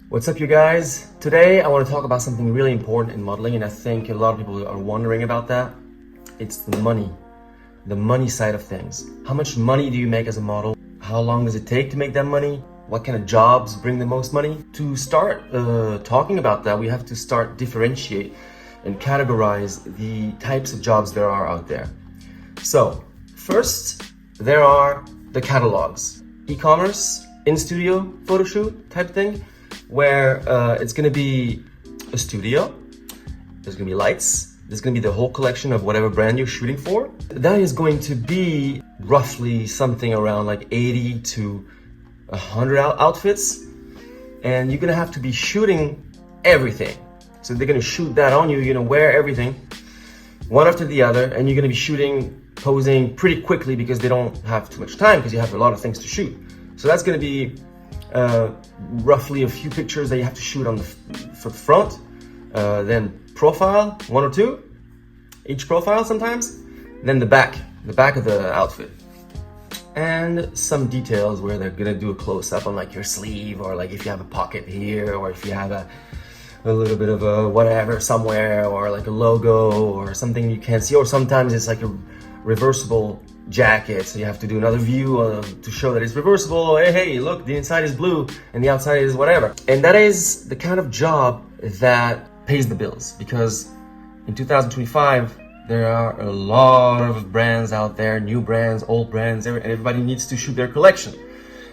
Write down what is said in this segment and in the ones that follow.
What's up, you guys? Today I want to talk about something really important in modeling, and I think a lot of people are wondering about that. It's the money side of things. How much money do you make as a model? How long does it take to make that money? What kind of jobs bring the most money? To start talking about that, we have to start differentiate and categorize the types of jobs there are out there. So first, there are the catalogs, e-commerce, in-studio photo shoot type thing, where it's gonna be a studio, there's gonna be lights, there's gonna be the whole collection of whatever brand you're shooting for. That is going to be roughly something around like 80 to 100 outfits, and you're gonna have to be shooting everything. So they're gonna shoot that on you, you're gonna wear everything, one after the other, and you're gonna be shooting, posing pretty quickly because they don't have too much time because you have a lot of things to shoot. So that's gonna be roughly a few pictures that you have to shoot on the front, then profile, one or two, each profile sometimes, then the back of the outfit, and some details where they're gonna do a close-up on like your sleeve, or like if you have a pocket here, or if you have a little bit of a whatever somewhere, or like a logo or something you can't see, or sometimes it's like a reversible jacket, so you have to do another view to show that it's reversible. Hey, look, the inside is blue and the outside is whatever. And that is the kind of job that pays the bills, because in 2025 there are a lot of brands out there, new brands, old brands, and everybody needs to shoot their collection.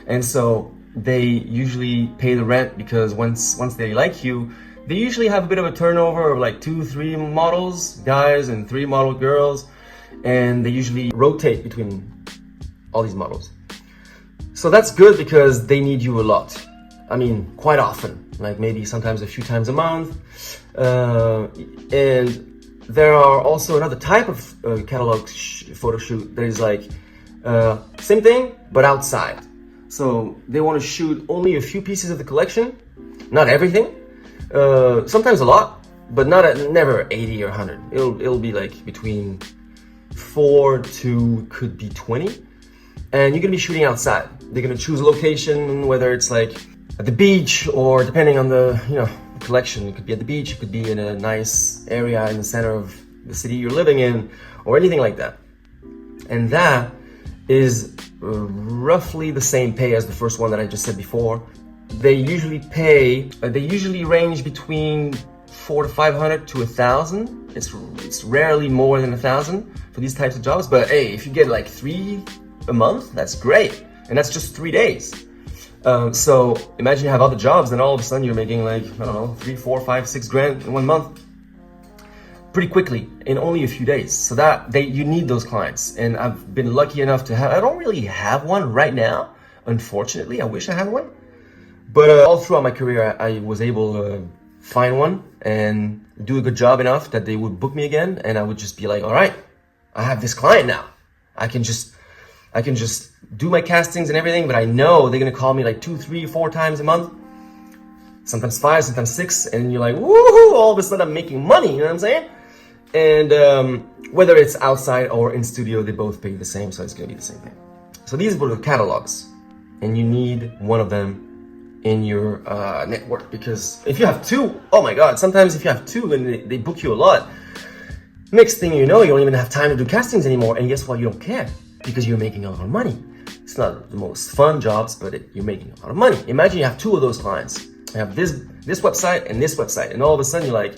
And so they usually pay the rent, because once they like you, they usually have a bit of a turnover of like 2-3 models guys and 3 model girls, and they usually rotate between all these models. So that's good because they need you a lot. I mean, quite often, like maybe sometimes a few times a month. And there are also another type of catalog photo shoot that is like same thing but outside. So they want to shoot only a few pieces of the collection, not everything. Sometimes a lot, but never 80 or 100. It'll be like between 4 to could be 20, and you're gonna be shooting outside. They're gonna choose a location, whether it's like at the beach, or depending on the collection, it could be at the beach, it could be in a nice area in the center of the city you're living in, or anything like that. And that is roughly the same pay as the first one that I just said before. They usually range between 400 to 500 to 1,000. It's rarely more than 1,000 for these types of jobs. But hey, if you get like 3 a month, that's great, and that's just 3 days. So imagine you have other jobs, then all of a sudden you're making like, I don't know, 3, 4, 5, 6 grand in 1 month, pretty quickly, in only a few days. So you need those clients, and I've been lucky enough to have. I don't really have one right now, unfortunately. I wish I had one, but all throughout my career, I was able to find one and do a good job enough that they would book me again, and I would just be like, all right, I have this client now. I can just do my castings and everything, but I know they're gonna call me like 2, 3, 4 times a month, sometimes 5, sometimes 6, and you're like, woohoo! All of a sudden I'm making money. You know what I'm saying? And whether it's outside or in studio, they both pay the same, so it's gonna be the same thing. So these were the catalogs, and you need one of them in your network, because if you have 2, oh my god, sometimes if you have 2 and they book you a lot, next thing you know, you don't even have time to do castings anymore, and guess what? You don't care, because you're making a lot of money. It's not the most fun jobs, but you're making a lot of money. Imagine you have 2 of those clients. You have this website and this website, and all of a sudden you're like,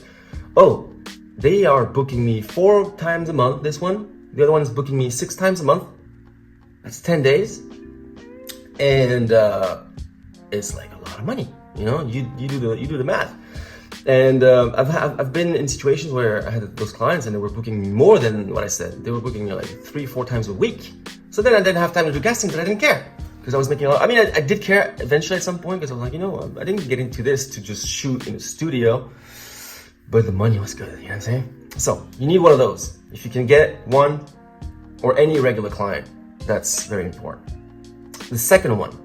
oh, they are booking me 4 times a month, this one. The other one is booking me 6 times a month. That's 10 days. And it's like a lot of money. You do the math. And I've been in situations where I had those clients and they were booking me more than what I said. They were booking me like 3, 4 times a week. So then I didn't have time to do casting, but I didn't care, because I was making a lot. I mean, I did care eventually at some point, because I was like, I didn't get into this to just shoot in a studio, but the money was good, you know what I'm saying? So you need one of those. If you can get one, or any regular client, that's very important. The second one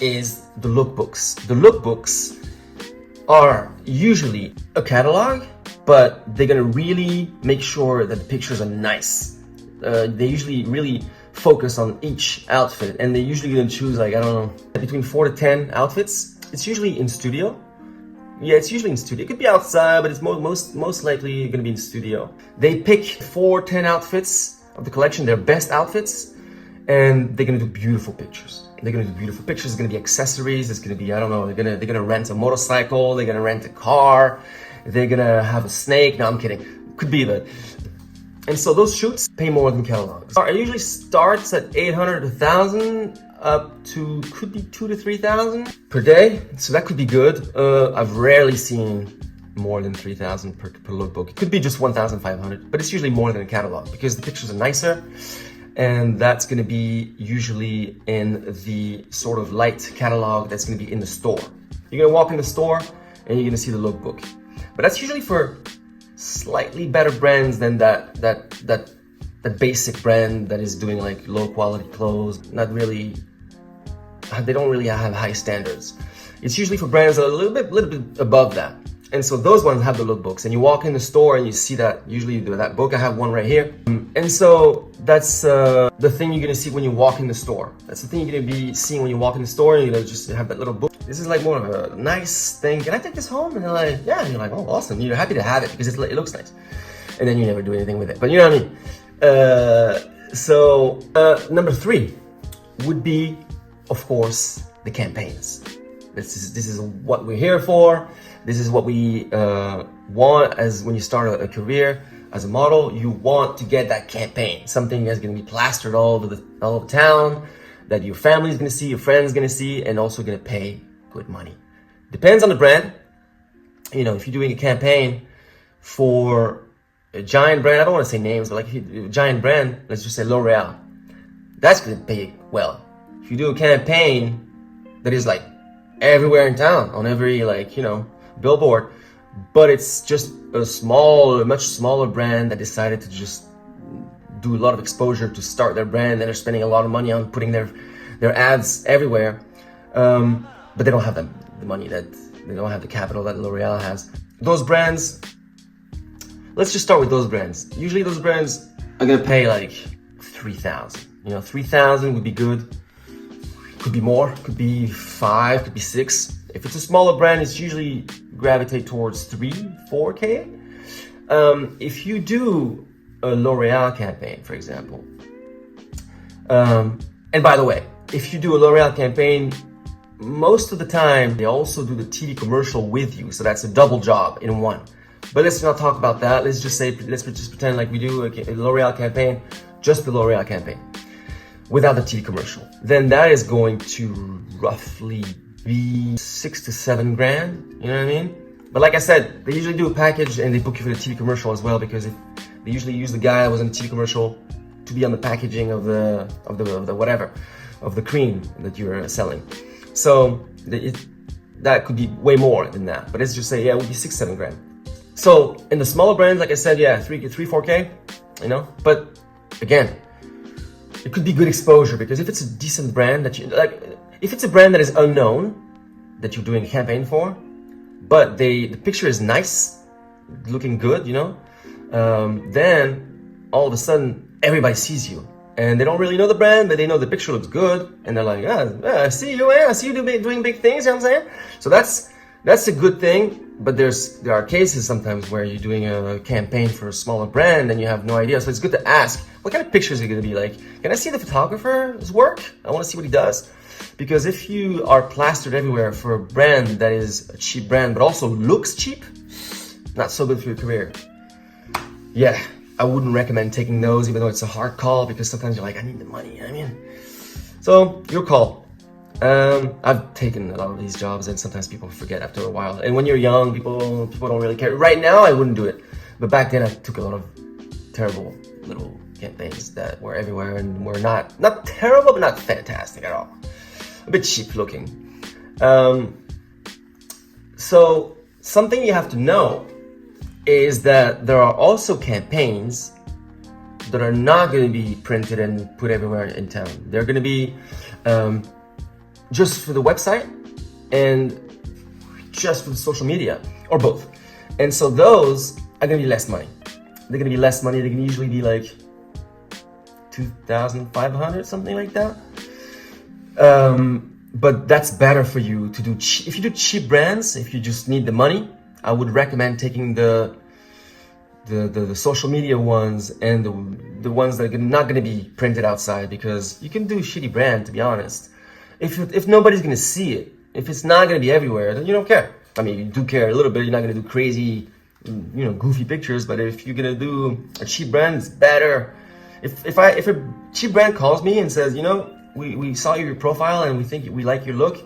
is the lookbooks. The lookbooks are usually a catalog, but they're gonna really make sure that the pictures are nice. They usually really focus on each outfit, and they're usually gonna choose, like, I don't know, between 4 to 10 outfits. It's usually in studio, Yeah, it's usually in studio. It could be outside, but it's most likely going to be in studio. They pick 4-10 outfits of the collection, their best outfits, and they're going to do beautiful pictures. They're going to do beautiful pictures. There's going to be accessories. There's going to be, I don't know, they're going to rent a motorcycle. They're going to rent a car. They're going to have a snake. No, I'm kidding. Could be that. And so those shoots pay more than catalogs. It usually starts at 800 to 1,000 up to, could be 2,000 to 3,000 per day. So that could be good. I've rarely seen more than 3,000 per lookbook. It could be just 1,500, but it's usually more than a catalog because the pictures are nicer. And that's going to be usually in the sort of light catalog that's going to be in the store. You're going to walk in the store and you're going to see the lookbook. But that's usually for slightly better brands than that basic brand that is doing like low quality clothes. Not really, they don't really have high standards. It's usually for brands that are a little bit above that. And so those ones have the lookbooks, and you walk in the store and you see that, usually that book. I have one right here. And so that's the thing you're gonna see when you walk in the store. That's the thing you're gonna be seeing when you walk in the store, and you know, just have that little book. This is like more of a nice thing. Can I take this home? And they're like, yeah. And you're like, oh, awesome. You're happy to have it because it looks nice. And then you never do anything with it. But you know what I mean? Number 3 would be, of course, the campaigns. This is what we're here for. This is what we want as when you start a career as a model. You want to get that campaign, something that's going to be plastered all over town, that your family is going to see, your friends going to see, and also going to pay good money. Depends on the brand. You know, if you're doing a campaign for a giant brand, I don't want to say names, but like if you a giant brand, let's just say L'Oreal, that's going to pay well. If you do a campaign that is like everywhere in town, on every billboard, but it's just a much smaller brand that decided to just do a lot of exposure to start their brand, and they're spending a lot of money on putting their ads everywhere, but they don't have the money, that they don't have the capital that L'Oreal has. Those brands, let's just start with those brands. Usually those brands are gonna pay like 3,000. 3,000 would be good. Could be more, could be 5, could be 6. If it's a smaller brand, it's usually gravitate towards 3-4K. If you do a L'Oreal campaign, for example, and by the way, if you do a L'Oreal campaign, most of the time they also do the TV commercial with you, so that's a double job in one. But let's not talk about that. Let's just pretend like we do a L'Oreal campaign, just the L'Oreal campaign, without the TV commercial. Then that is going to roughly be 6 to 7 grand, you know what I mean? But like I said, they usually do a package and they book you for the TV commercial as well, because they usually use the guy that was in the TV commercial to be on the packaging of the cream that you're selling. So that could be way more than that. But let's just say, yeah, it would be 6-7 grand. So in the smaller brands, like I said, yeah, 3-4K, But again, it could be good exposure, because if it's a decent brand that you like, if it's a brand that is unknown that you're doing a campaign for, but the picture is nice, looking good, then all of a sudden everybody sees you, and they don't really know the brand, but they know the picture looks good, and they're like, I see you, I see you doing big things, you know what I'm saying? So that's a good thing. But there are cases sometimes where you're doing a campaign for a smaller brand and you have no idea. So it's good to ask, what kind of pictures are you going to be like? Can I see the photographer's work? I want to see what he does. Because if you are plastered everywhere for a brand that is a cheap brand, but also looks cheap, not so good for your career. Yeah, I wouldn't recommend taking those, even though it's a hard call, because sometimes you're like, I need the money, So, your call. I've taken a lot of these jobs, and sometimes people forget after a while. And when you're young, people don't really care. Right now, I wouldn't do it. But back then, I took a lot of terrible little campaigns that were everywhere and were not terrible, but not fantastic at all. A bit cheap looking. So something you have to know is that there are also campaigns that are not going to be printed and put everywhere in town. They're going to be just for the website and just for the social media, or both. And so those are going to be less money. They're going to be less money. They can usually be like 2,500, something like that. But that's better for you to do. If you do cheap brands, if you just need the money, I would recommend taking the social media ones and the ones that are not going to be printed outside, because you can do a shitty brand, to be honest. If nobody's going to see it, if it's not going to be everywhere, then you don't care. I mean, you do care a little bit. You're not going to do crazy, goofy pictures. But if you're going to do a cheap brand, it's better. If a cheap brand calls me and says, we saw your profile and we think we like your look,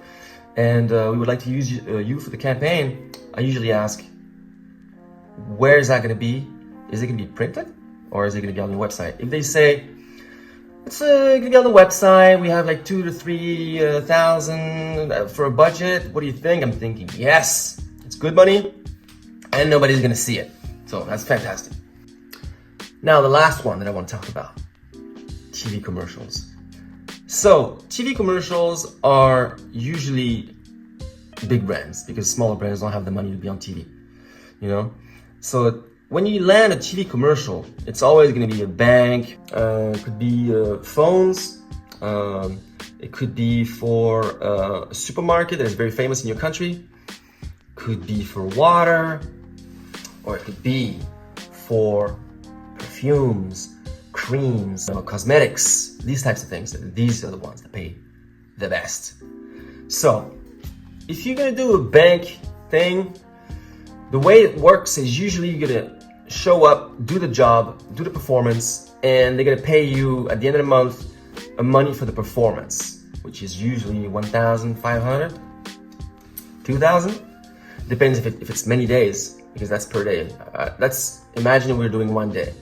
and we would like to use you for the campaign, I usually ask, where is that going to be? Is it going to be printed, or is it going to be on the website? If they say it's going to be on the website, we have like 2,000 to 3,000 for a budget, what do you think? I'm thinking, yes, it's good money and nobody's going to see it. So that's fantastic. Now, the last one that I want to talk about, TV commercials. So TV commercials are usually big brands, because smaller brands don't have the money to be on TV, So when you land a TV commercial, it's always going to be a bank, it could be phones, it could be for a supermarket that is very famous in your country, could be for water, or it could be for perfumes, creams, cosmetics, these types of things. These are the ones that pay the best. So if you're going to do a bank thing, the way it works is usually you're going to show up, do the job, do the performance, and they're going to pay you at the end of the month a money for the performance, which is usually 1,500, 2,000. Depends if it's many days, because that's per day. Imagine we're doing one day.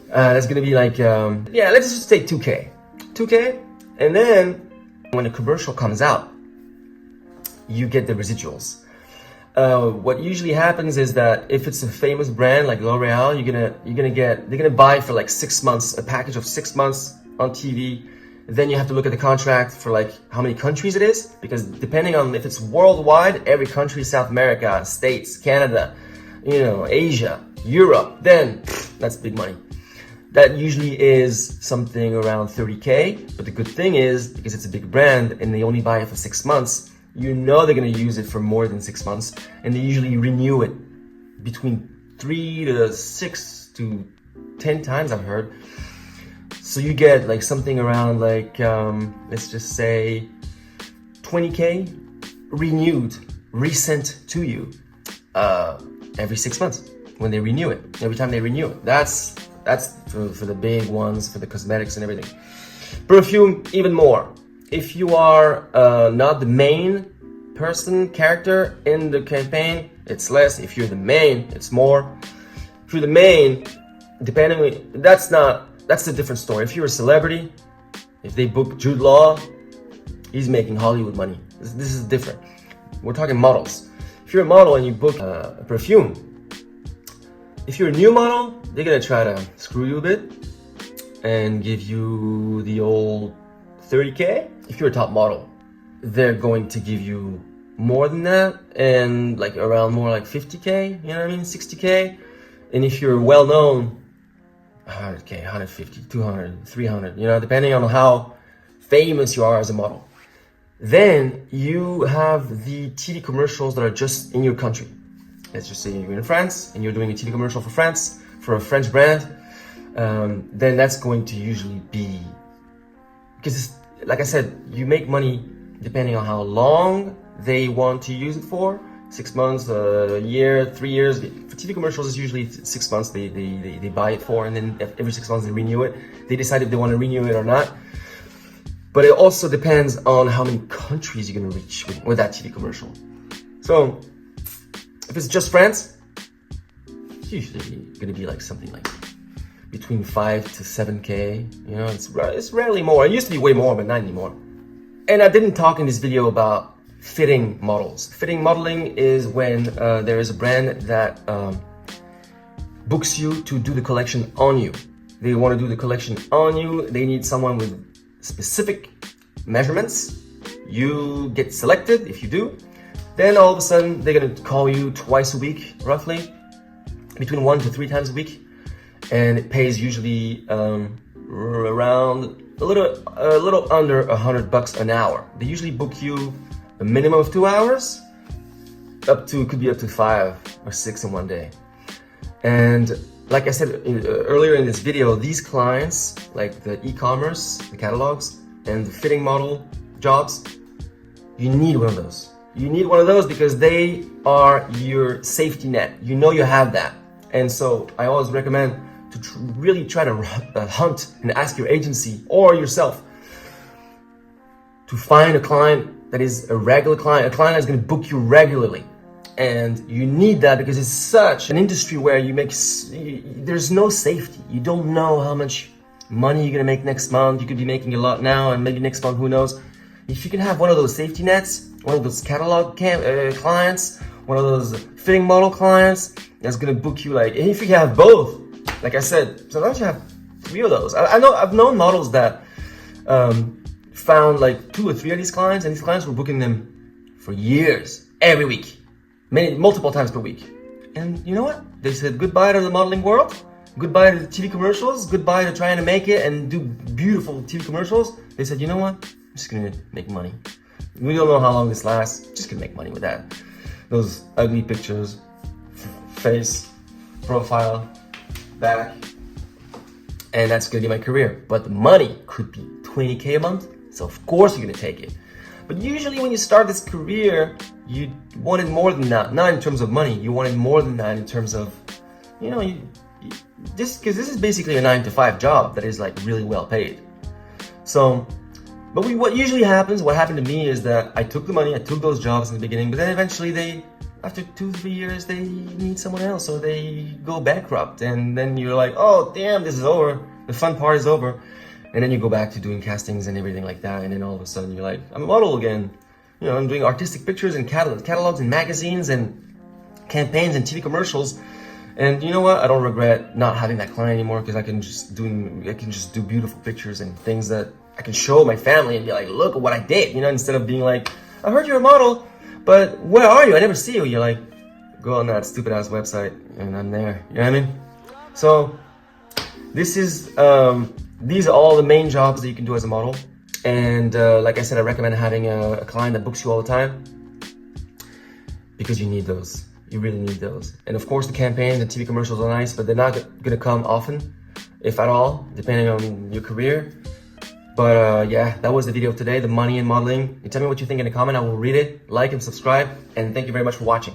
That's going to be like, let's just say 2K. 2K, and then when a commercial comes out, you get the residuals. What usually happens is that if it's a famous brand like L'Oreal, they're gonna buy for like 6 months, a package of 6 months on TV. Then you have to look at the contract for like how many countries it is, because depending on if it's worldwide, every country, South America, States, Canada, Asia, Europe, then that's big money. That usually is something around 30K. But the good thing is, because it's a big brand and they only buy it for 6 months, they're going to use it for more than 6 months, and they usually renew it between 3 to 6 to 10 times, I've heard. So you get like something around like, let's just say 20K renewed, resent to you every 6 months when they renew it, every time they renew it. That's for the big ones, for the cosmetics and everything. Perfume, even more. If you are not the main character in the campaign, it's less. If you're the main, it's more. If you're the main, that's a different story. If you're a celebrity, if they book Jude Law, he's making Hollywood money. This is different. We're talking models. If you're a model and you book a perfume, if you're a new model, they're gonna try to screw you a bit and give you the old 30K. If you're a top model, they're going to give you more than that, and like around more like 50K, 60K. And if you're well known, 100K, 150, 200, 300, depending on how famous you are as a model. Then you have the TV commercials that are just in your country. Let's just say you're in France and you're doing a TV commercial for France, for a French brand. Then that's going to usually be, because like I said, you make money depending on how long they want to use it for. 6 months, a year, 3 years. For TV commercials, it's usually 6 months they buy it for, and then every 6 months they renew it. They decide if they want to renew it or not. But it also depends on how many countries you're going to reach with that TV commercial. So if it's just France, it's usually going to be like something like between 5 to 7K. It's rarely more. It used to be way more, but not anymore. And I didn't talk in this video about fitting models. Fitting modeling is when there is a brand that books you to do the collection on you. They want to do the collection on you. They need someone with specific measurements. You get selected. If you do, then all of a sudden they're going to call you twice a week, roughly, between 1 to 3 times a week. And it pays usually around a little under $100 an hour. They usually book you a minimum of 2 hours, could be up to 5 or 6 in one day. And like I said earlier in this video, these clients, like the e-commerce, the catalogs, and the fitting model jobs, you need one of those. You need one of those because they are your safety net. You know you have that. And so I always recommend to really try to hunt and ask your agency or yourself to find a client that is a regular client, a client that's going to book you regularly. And you need that because it's such an industry where there's no safety. You don't know how much money you're going to make next month. You could be making a lot now and maybe next month, who knows. If you can have one of those safety nets, one of those catalog clients, one of those fitting model clients that's going to book you, and if you have both, like I said, sometimes you have 3 of those. I've known models that found 2 or 3 of these clients, and these clients were booking them for years, every week, multiple times per week. And you know what? They said goodbye to the modeling world, goodbye to the TV commercials, goodbye to trying to make it and do beautiful TV commercials. They said, you know what? I'm just gonna make money. We don't know how long this lasts. Just gonna make money with that. Those ugly pictures, face, profile, back, and that's gonna be my career. But the money could be $20K a month, so of course you're gonna take it. But usually when you start this career, you wanted more than that. Not in terms of money, you wanted more than that in terms of, because this is basically a 9-to-5 job that is really well paid. So, but what usually happens, what happened to me is that I took the money, I took those jobs in the beginning, but then eventually after 2-3 years, they need someone else or they go bankrupt. And then you're like, oh, damn, this is over. The fun part is over. And then you go back to doing castings and everything like that. And then all of a sudden you're like, I'm a model again. I'm doing artistic pictures and catalogs and magazines and campaigns and TV commercials. And you know what? I don't regret not having that client anymore because I can just do beautiful pictures and things that I can show my family and be like, look at what I did, instead of being like, I heard you're a model, but where are you? I never see you. You're like, go on that stupid ass website and I'm there. You know what I mean? So these are all the main jobs that you can do as a model. And like I said, I recommend having a client that books you all the time because you need those. You really need those. And of course the campaigns and TV commercials are nice, but they're not gonna come often, if at all, depending on your career. But yeah, that was the video of today, the money in modeling. You tell me what you think in the comment, I will read it, like and subscribe, and thank you very much for watching.